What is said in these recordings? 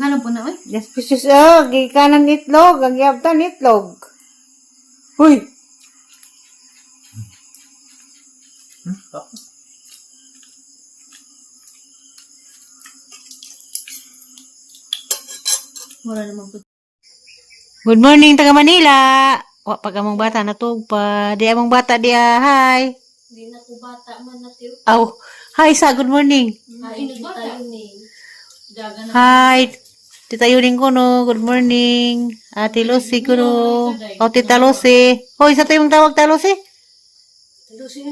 Daghanon po na, oy. Yes, precious. Oh, gikanan itlog. Ang yabtan itlog. Huy. Mura naman po. Good morning, taga Manila. Wa pag among bata natug pa. Di among bata dia. Hi. Hindi na po bata man natin. Aw. Hi sa good morning. Ay, hindi tayo ni. Daga na. Hi. Tita Yuring Kuno, good morning. Ate Lucy Kuno. O Tita Lucy. Hoy, sa tayong tawag ta Lucy? Lucy.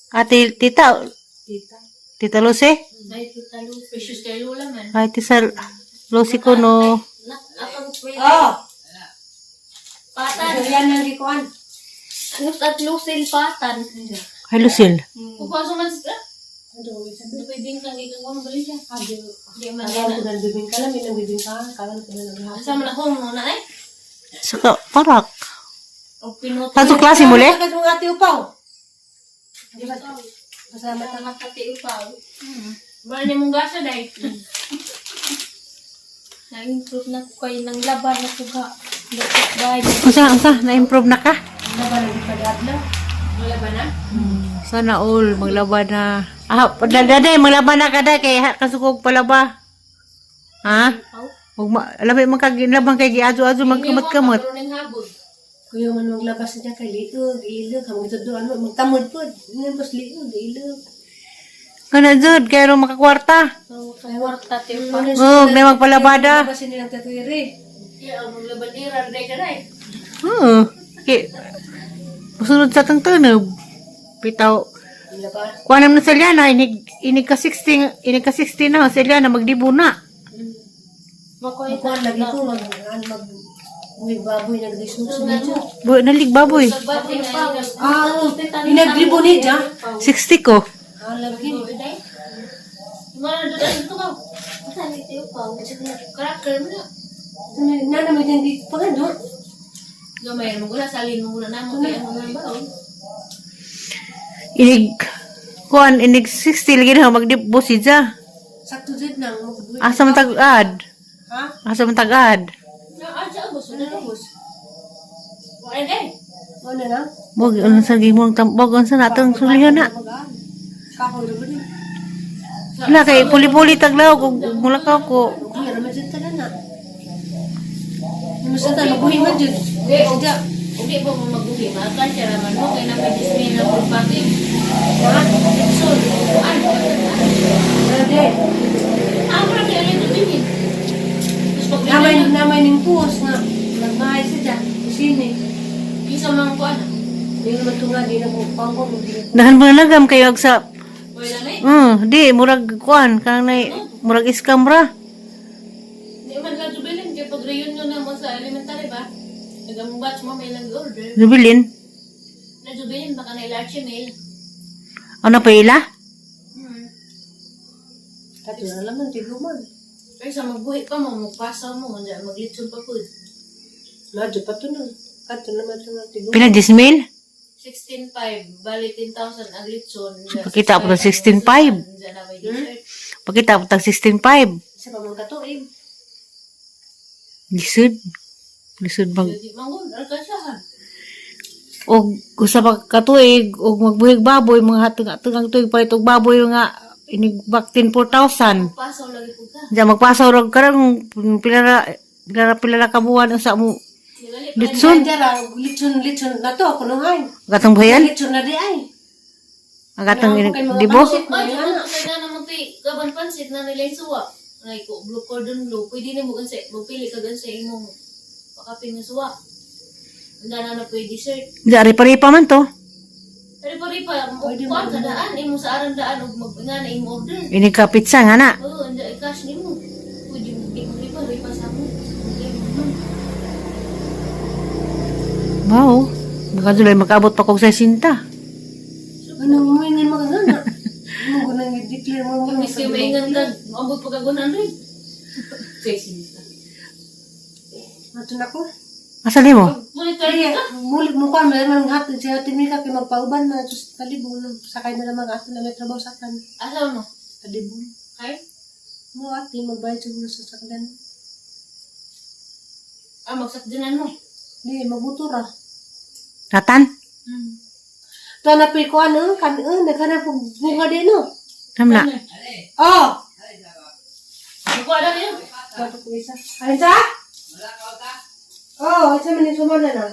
Ate Tita. Tita. Tita Lucy? Ay, Tita Lucy. Precious kay Lola man. Hi, Tita Lucy Kuno. Akang pwede. Oh! Patan. Yan ang likuan. At Lucille Patan. Hi, Lucille. Pupaso man sila. Pwedeng kang ikang bali siya. Di man Kaya yan. ko nang bibing ka lang, may nang bibing ka. Kaya ko nang naghahasa. Asa man ako muna eh. Saka, parak. O pinuto. Pasok klase muli? Kaya kung ate upaw. Di ba? Masama ka. Makati upaw. Bala niya mong gasa dahil. Na-improve na ko kayo ng laban na ko ka. Unsa, na-improve na ka? Ano ba nang ipagadlaw? Wala ba na? Sana all, maglaban na. Daday, maglaban na ka day, kay kasukog palaba. Ha? Alam mo, magkaginlaban kay giadyo-adyo, magkamot-kamot. Magkaroon ng habog. Kuya man maglabas niya kay liog, ilog. Kamang ito doon, magtamod po. Nilabas liog, ilog. Kana jud, kay ro makakwarta. Kaya warta tayo pa. Oh, may magpalabada. Nilabas nilang tatwiri. Kaya ang maglabanira, day ka day. Kay, musunod sa tang tunob. Pitaw. Nilabas. Kuha naman sa Liana, inig ka 16 na, sa Liana, magdibo na. Makoy Kuan lagi ko, may baboy nagdisuso niya. Nalig baboy. Sagbati na yun. Ah, inagribo niya. 60 ko. Ah, lagi. Mana doon dito ka. Saan ito pa? Karakter mo na. Nanamit hindi pa nga doon. Gamay mo gula salin mo muna namo kaya mo nang baon. Inig 60 lagi na, magdibo si Ja. Sakto dyan nang. Asa man tag-ad. Ha? Asa man tag-ad. Na aja mo sa nabos. Wala day. Ano na? Bog, ano sa gimong tambog, ano sa natang sulihan na. Kahoy na ba din? Wala kay puli-puli taglaw, kung mulakaw ko. Kuya naman dyan taga na. Ano sa talo? Buhin man dyan. Siya. Hindi po mo magbuhi. Makan siya naman mo. Kaya namin dismay na po pati. Ha? So, ano? Ano din? Ako lang kaya rin tumingin. Tapos pag Namay ng puwas nga. Nagmahay siya dyan. Sini. isa mang ko ano. Hindi naman ito nga. Di na po. Pangko mo. Dahan mo na lagam kayo ag sa... Wala na eh. Di, murag kuan, kanang na, murag iskam ra. Hindi man lang jubilin. Kaya pag reunion na mo sa elementary ba? Nagamong batch mo may lang order. Jubilin. Na jubilin baka na ilarch mail. Ano pa ila? Kato na naman. Tiguman. Kaya sa magbuhi pa mo, magpasaw mo, maglitson pa po. Medyo pa ito na. Kato naman ito nga. Tiguman. Pila 10 mil? 16,500, bali 10,000 ang litson. Pakita po ng 16,500. Diyan na may dessert. Pakita po tag 16.5. Isa pa mga katuig. Lisod. Lisod bang... Jadi mangun, rakasahan. Og gusto pa katuig, og magbuhig baboy, mga hatong tuig palit og baboy nga inigbak 4,000. Pasaw lagi po ka. Diyan magpasaw rog karang pila kabuan sa mo litson. Litson na to. Kunuhay. Gatong bayan, Litson na di ay. ang gatong di bo. Ay, ano kaya na naman ti kaban pansit na nila yung suwa. Ay ko blue cordon blue, pwede na mo ganse, magpili ka ganse imong pakaping na suwa. Handa na pwede dessert. Dari paripa man to. Pero pa kuan ka daan imo sa arang daan ug magpinga na imo order. Ini ka pizza nga na. Oo, handa i-cash nimo. Pwede mo ripa sa mo. Wow. Makadulay makabot pa kog 60. Ano mo ingin magagana? Ano ko nang i-declare mo Kung miski maingan ka, maabot pa kagunan rin. Sexy. Mato na ko. Asali mo? Mulit ka rin ka. Mulit mo pa, mayroon mga hatid siya. Hatid mo ka, magpauban na. Just talibong, sakay na naman ato na may trabaho sa kan. Asaw mo? Talibong. Kay? Mo ati magbayad siguro sa sakdan. Magsakdinan mo. Di magmotor ah. Ratan? Tanapil ko naghanap og bunga din no. Namna. Oh, Ikaw ada niyo. bato ko isa. Alin sa? Oh, isa man yung sumana na.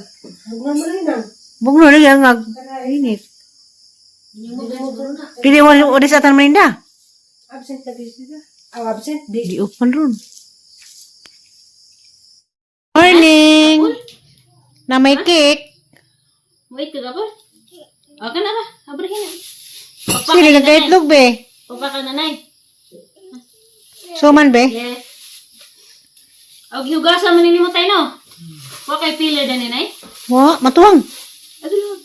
Bunga mo rin na. Bugno lagi ang init. Yung motor na. Pili wala oras atan maninda. Absent na sila. Absent. Di open ron. Morning. Na may cake. Wait, ka ba? Okay na ba? Abrahin na. Sili ka kaitlog be. Pagpaka nanay. Suman be. Yes. Og hugasan man ninyo tayo no. Wa kay pila dan nanay. Wa matuwang. Aduh.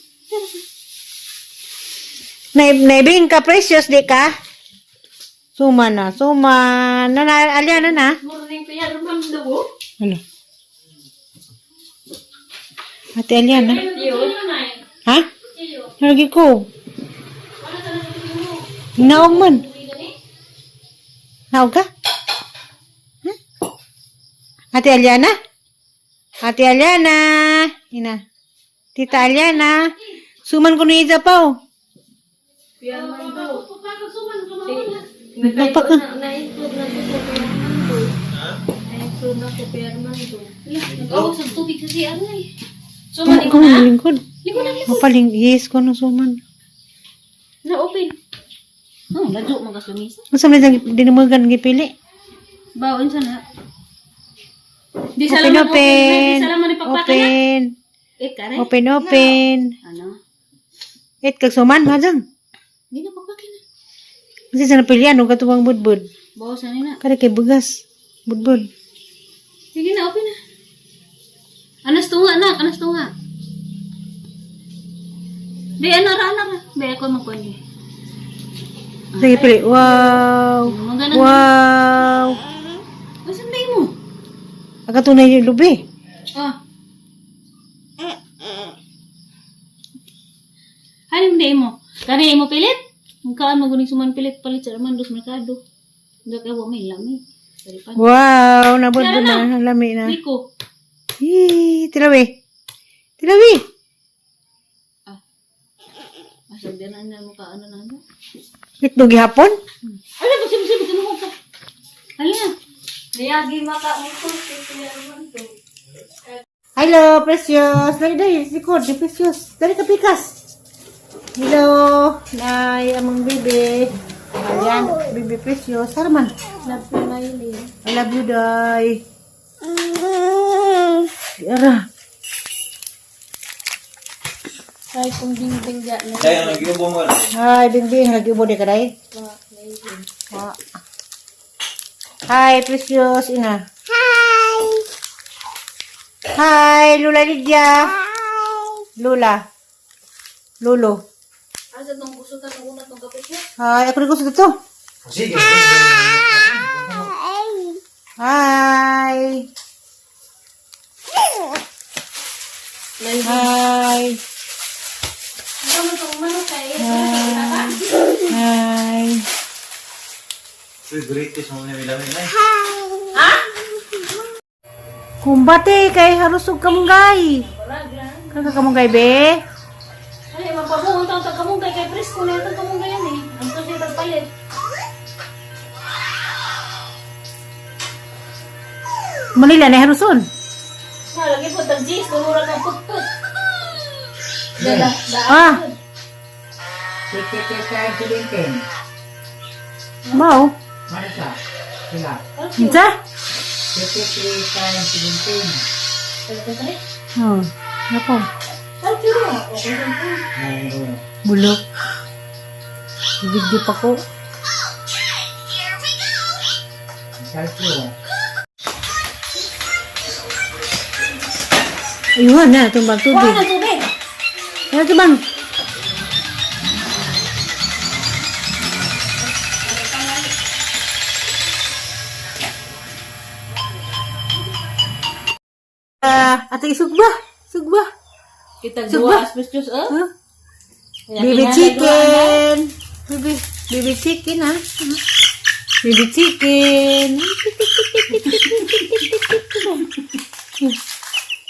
Naibing ka precious di ka. Suman na. Suman. Aliana na. Morning kaya rumam daw. Ano? Ate Aliana. Yun nanay. Ha? Iyo. Lagi ko. Wala sa mo. Naog man. Naog ka? Huh? Ate Aliana? Ate Aliana. Ina. Tita Aliana. Suman ko ni Iza pa. Pian man daw. Pagpaka suman ka mo. Nagpaka. Na-include na ko sa Pierman to. Na-include na ko Pierman to. Nag-awag sa tubig kasi ano eh. Suman Ako ikaw na na? lingkod. Ikaw na. Mapaling yes ko no suman. Na-open. Ladyo mga sumisa. Masa man dinamugan gipili. Baon sana. Di Open, salaman open. Di salaman ipagpaka na. Open. Kare. Open, open. Ano? Kag suman majang. Di na pagpaka na. Kasi sa napilian o katuwang budbud. Bawas na nina. Kada kay bugas. Budbud. Sige na, open na. Anas tunga na, anas tunga. Di, ano, rana ka. Di, ako magkuhan di. Sige pili. Wow. Maganda. Wow. Masan day mo? Akatunay yung lubi. Ah. Halim day mo? Kani mo pilit? Kaan maguning suman pilit palit sa raman dos merkado. Hindi ka mo may lami. Daripan. Wow. Nabudbud na. Ang lami na. Liko. Hii. Tilawi. Tilawi. Asal din na mo ka ano na ano. Itlog gihapon. Ala, magsibi-sibi ka mo ka. Ala. Niyagi maka mo ko. Hello, Precious. Dari record ni Precious. Dari ka pikas. Hello, Nay, amang baby. Ayan, baby Precious. Sarman. Love you, Miley. I love you, Day. Ara. Ay, kung ding-ding dyan na. Saya lagi ubong mo. Hi, Bingbing. Lagi ubo di ka, Day. Wa. Hi, Precious. Ina. Hi. Hi, Lula Lydia. Hi. Lula. Lolo. Asa tong gusto ka nung una tong kape siya? Hi, ako rin gusto dito. Sige. Hi. Hi. Ito mo itong manok kayo. Hi. Uy, greatest mo na milamin na. Kumbate kay harusog kamunggay. Kaka kamunggay be. Ay, magpabuhon taong tagkamunggay kay Presko na itong kamunggay yan eh. Ang to siya tagpalit. Manila na haruson. Lagi po tag-jis, tunura ng putput. Dala, Ah. Mau. Insa? Oh, apa? Bulok. Video pa ko. Ayun na, tumbang tubig. Wala na tubig. Ano tumbang? Ate isugba. Sugba. Kita Suba. dua aspecius Huh? Baby chicken. Baby chicken ha. Baby chicken.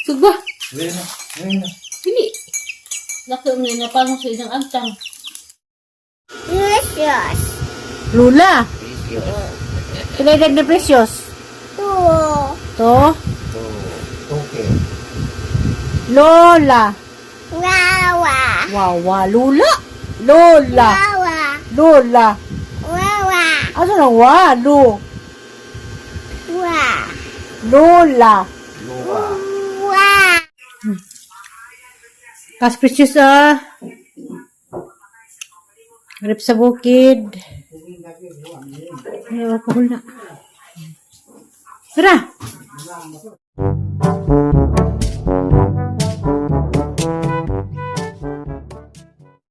Suga. Gawin na. Gawin na. Dili. Laki mo na parang sa isang agtang. Lula. Kailan na precious? To. Okay. Lola. Wawa. Lula. Lola. Lola. Asa na walo? Lola. Loa. Kas precious Harap sa bukid. Ayaw ko na. Tara.